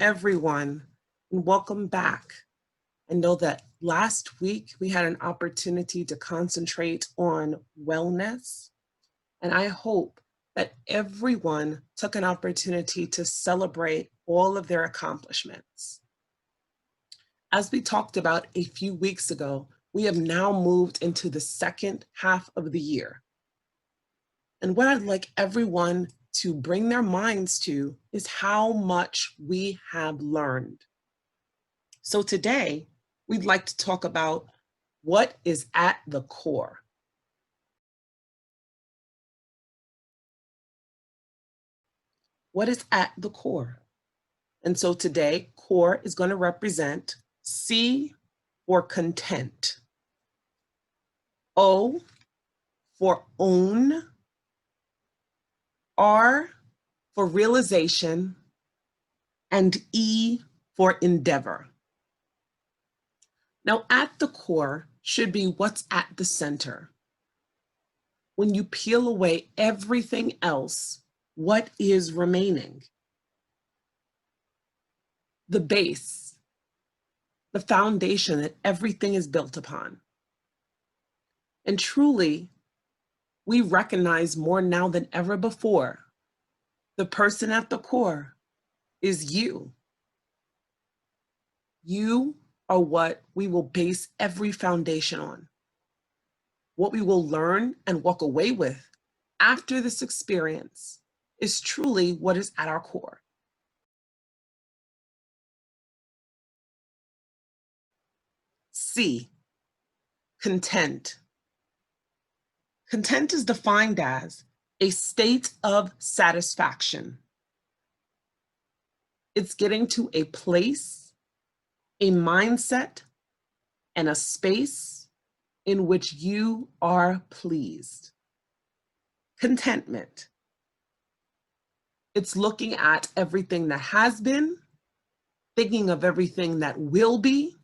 Everyone, and welcome back. I know that last week we had an opportunity to concentrate on wellness, and I hope that everyone took an opportunity to celebrate all of their accomplishments. As we talked about a few weeks ago, we have now moved into the second half of the year. And what I'd like everyone to bring their minds to is how much we have learned. So today, we'd like to talk about what is at the core. What is at the core? And so today, core is going to represent C for content, O for own, R for realization, and E for endeavor. Now, at the core should be what's at the center. When you peel away everything else, what is remaining? The base, the foundation that everything is built upon. And truly, we recognize more now than ever before, the person at the core is you. You are what we will base every foundation on. What we will learn and walk away with after this experience is truly what is at our core. C, content. Content is defined as a state of satisfaction. It's getting to a place, a mindset, and a space in which you are pleased. Contentment. It's looking at everything that has been, thinking of everything that will be,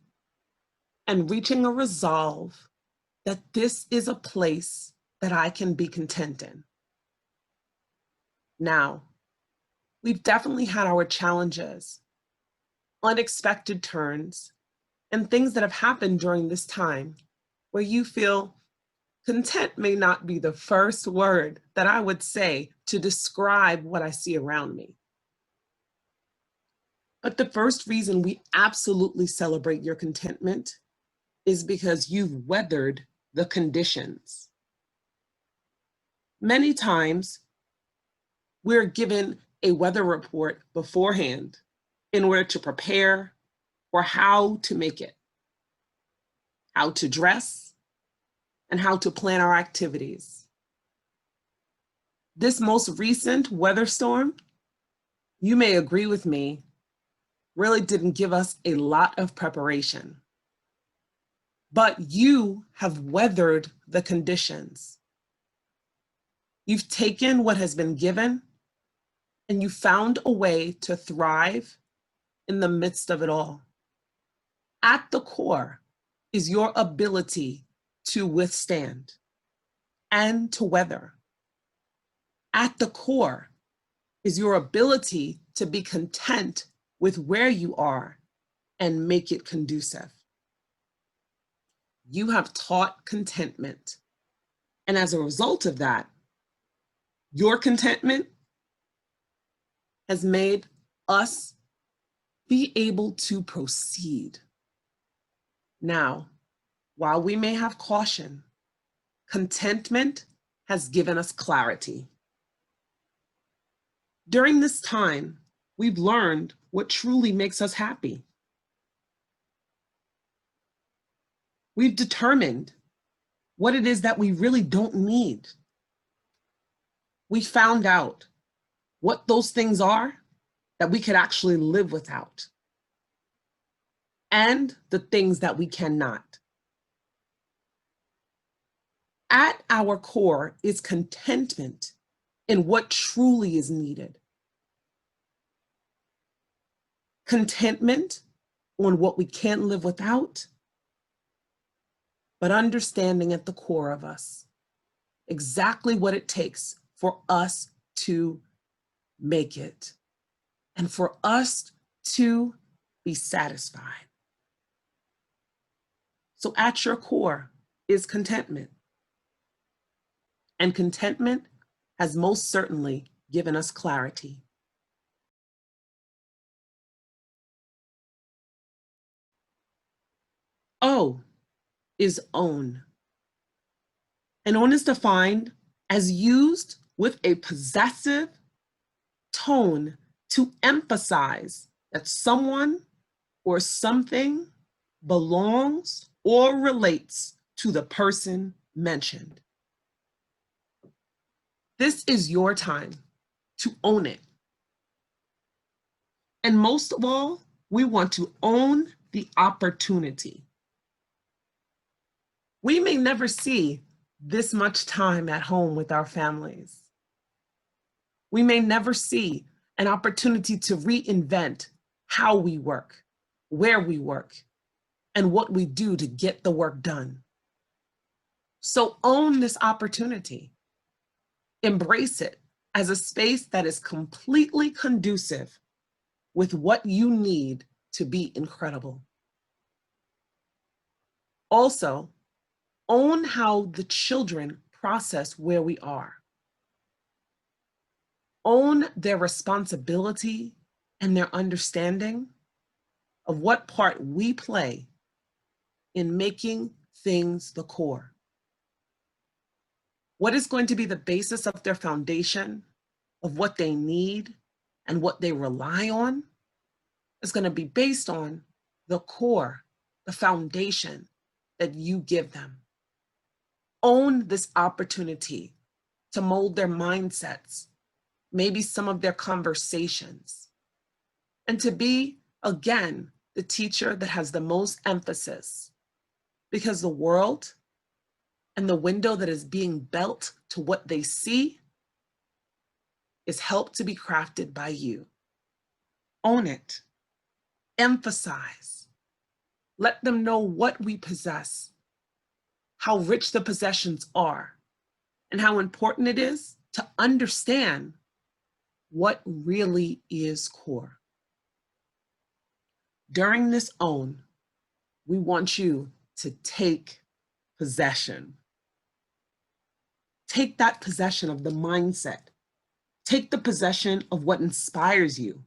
and reaching a resolve that this is a place that I can be content in. Now, we've definitely had our challenges, unexpected turns, and things that have happened during this time where you feel content may not be the first word that I would say to describe what I see around me. But the first reason we absolutely celebrate your contentment is because you've weathered the conditions. Many times, we're given a weather report beforehand in order to prepare for how to make it, how to dress, and how to plan our activities. This most recent weather storm, you may agree with me, really didn't give us a lot of preparation. But you have weathered the conditions. You've taken what has been given, and you found a way to thrive in the midst of it all. At the core is your ability to withstand and to weather. At the core is your ability to be content with where you are and make it conducive. You have taught contentment. And as a result of that, your contentment has made us be able to proceed. Now, while we may have caution, contentment has given us clarity. During this time, we've learned what truly makes us happy. We've determined what it is that we really don't need. We found out what those things are that we could actually live without, and the things that we cannot. At our core is contentment in what truly is needed. Contentment on what we can't live without, but understanding at the core of us exactly what it takes for us to make it and for us to be satisfied. So at your core is contentment. And contentment has most certainly given us clarity. O is own. And own is defined as used with a possessive tone to emphasize that someone or something belongs or relates to the person mentioned. This is your time to own it. And most of all, we want to own the opportunity. We may never see this much time at home with our families. We may never see an opportunity to reinvent how we work, where we work, and what we do to get the work done. So own this opportunity. Embrace it as a space that is completely conducive with what you need to be incredible. Also, own how the children process where we are. Own their responsibility and their understanding of what part we play in making things the core. What is going to be the basis of their foundation, of what they need and what they rely on, is going to be based on the core, the foundation that you give them. Own this opportunity to mold their mindsets, maybe some of their conversations, and to be, again, the teacher that has the most emphasis, because the world and the window that is being built to what they see is helped to be crafted by you. Own it. Emphasize. Let them know what we possess, how rich the possessions are, and how important it is to understand what really is core. During this own, we want you to take possession. Take that possession of the mindset. Take the possession of what inspires you.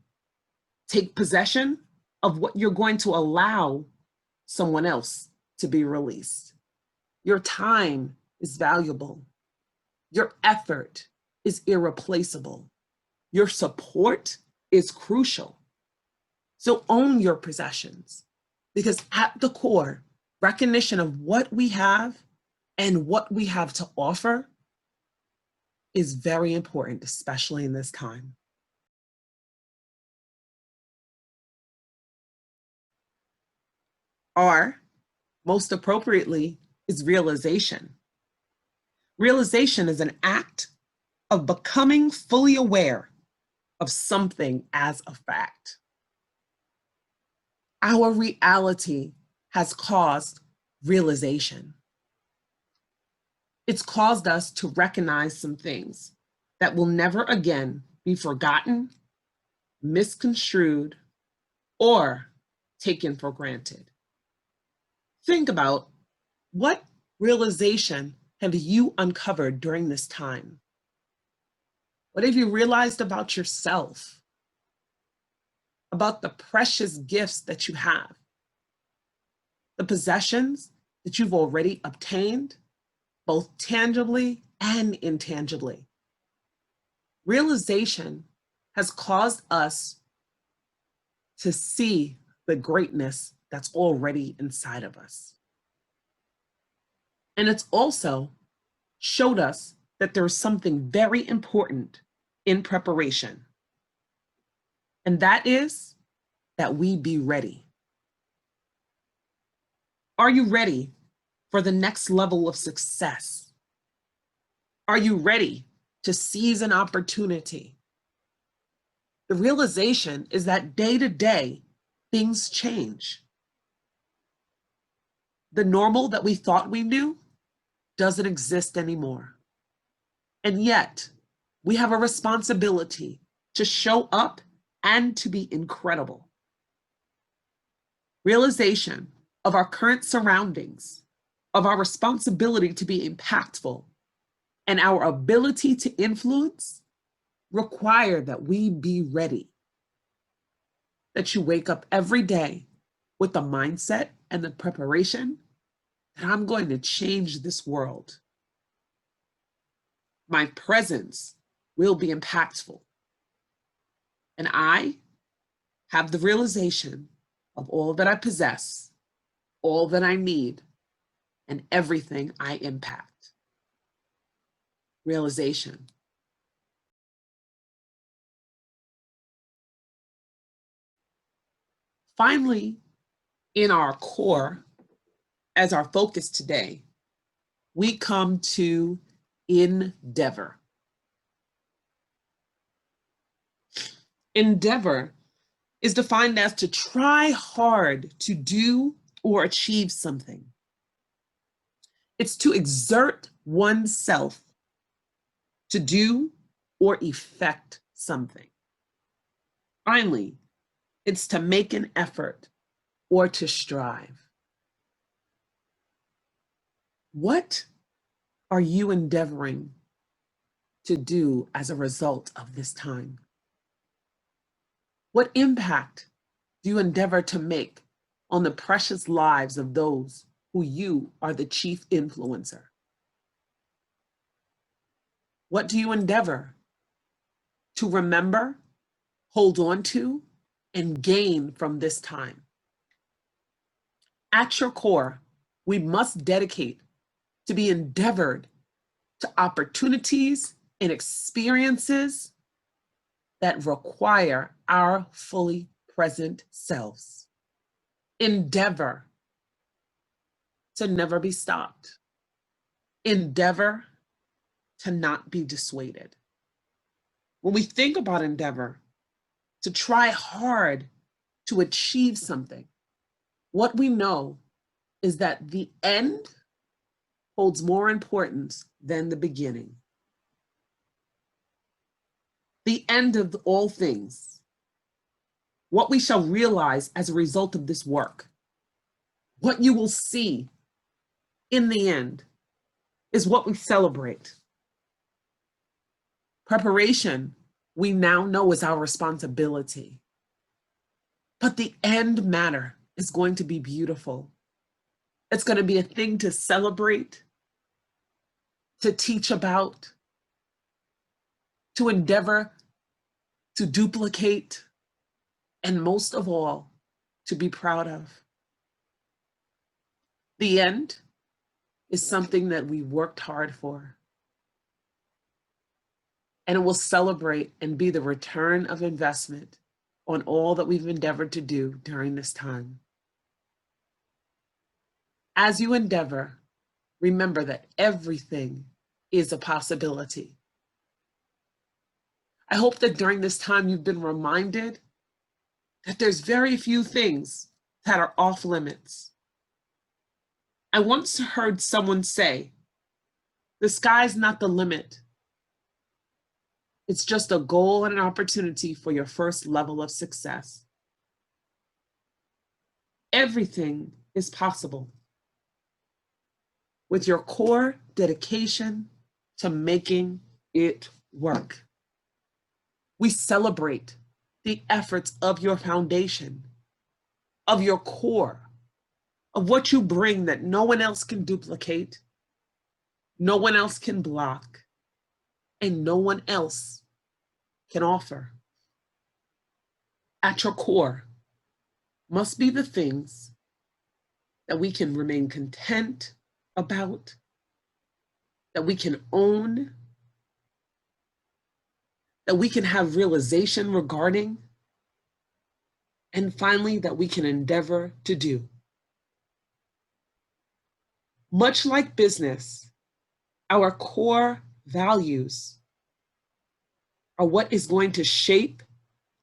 Take possession of what you're going to allow someone else to be released. Your time is valuable. Your effort is irreplaceable. Your support is crucial. So own your possessions, because at the core, recognition of what we have and what we have to offer is very important, especially in this time. R, most appropriately, is realization. Realization is an act of becoming fully aware of something as a fact. Our reality has caused realization. It's caused us to recognize some things that will never again be forgotten, misconstrued, or taken for granted. Think about, what realization have you uncovered during this time? What have you realized about yourself? About the precious gifts that you have? The possessions that you've already obtained, both tangibly and intangibly. Realization has caused us to see the greatness that's already inside of us. And it's also showed us that there is something very important in preparation. And that is that we be ready. Are you ready for the next level of success? Are you ready to seize an opportunity? The realization is that day to day, things change. The normal that we thought we knew doesn't exist anymore. And yet, we have a responsibility to show up and to be incredible. realization of our current surroundings, of our responsibility to be impactful, and our ability to influence require that we be ready. That you wake up every day with the mindset and the preparation that I'm going to change this world. My presence will be impactful. And I have the realization of all that I possess, all that I need, and everything I impact. Realization. Finally, in our core, as our focus today, we come to endeavor. Endeavor is defined as to try hard to do or achieve something. It's to exert oneself to do or effect something. Finally, it's to make an effort or to strive. What are you endeavoring to do as a result of this time? What impact do you endeavor to make on the precious lives of those who you are the chief influencer? What do you endeavor to remember, hold on to, and gain from this time? At your core, we must dedicate to be endeavored to opportunities and experiences that require our fully present selves. Endeavor to never be stopped. Endeavor to not be dissuaded. When we think about endeavor, to try hard to achieve something, what we know is that the end holds more importance than the beginning. The end of all things, what we shall realize as a result of this work, what you will see in the end, is what we celebrate. Preparation, we now know, is our responsibility. But the end matter is going to be beautiful. It's going to be a thing to celebrate, to teach about, to endeavor to duplicate, and most of all, to be proud of. The end is something that we worked hard for. And it will celebrate and be the return of investment on all that we've endeavored to do during this time. As you endeavor, remember that everything is a possibility. I hope that during this time you've been reminded that there's very few things that are off limits. I once heard someone say, the sky's not the limit. It's just a goal and an opportunity for your first level of success. Everything is possible with your core dedication to making it work. We celebrate the efforts of your foundation, of your core, of what you bring that no one else can duplicate, no one else can block, and no one else can offer. At your core must be the things that we can remain content about, that we can own, that we can have realization regarding, and finally, that we can endeavor to do. Much like business, our core values are what is going to shape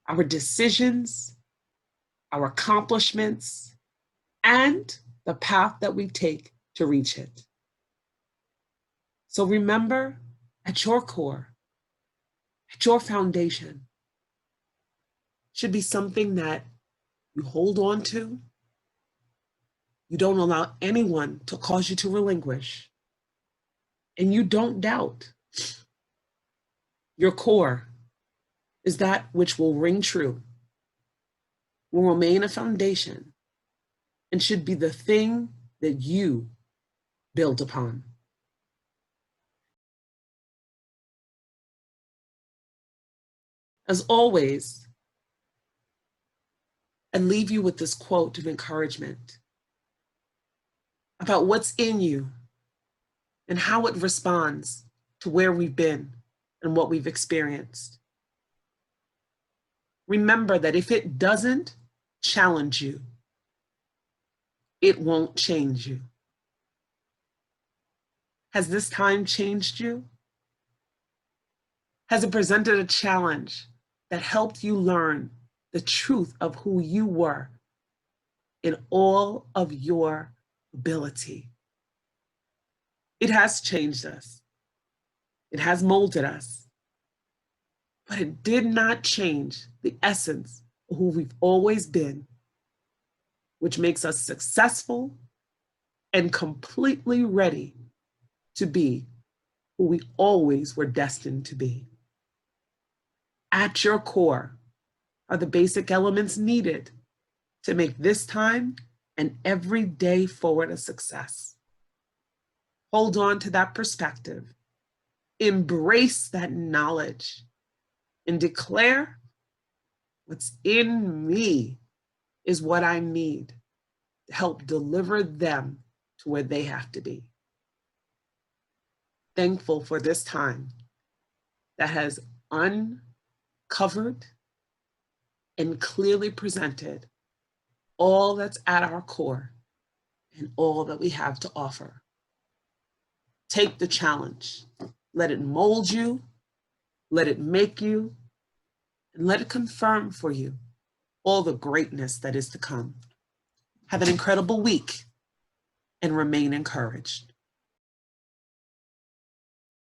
our decisions, our accomplishments, and the path that we take to reach it. So remember, at your core, at your foundation, should be something that you hold on to, You don't allow anyone to cause you to relinquish. And you don't doubt. Your core is that which will ring true, will remain a foundation, and should be the thing that you build upon. As always, I leave you with this quote of encouragement about what's in you and how it responds to where we've been and what we've experienced. Remember that if it doesn't challenge you, it won't change you. Has this time changed you? Has it presented a challenge that helped you learn the truth of who you were in all of your ability? It has changed us. It has molded us. But it did not change the essence of who we've always been, which makes us successful and completely ready to be who we always were destined to be. At your core are the basic elements needed to make this time and every day forward a success. Hold on to that perspective, embrace that knowledge, and declare what's in me is what I need to help deliver them to where they have to be. Thankful for this time that has uncovered and clearly presented all that's at our core and all that we have to offer. Take the challenge. Let it mold you, let it make you, and let it confirm for you all the greatness that is to come. Have an incredible week and remain encouraged.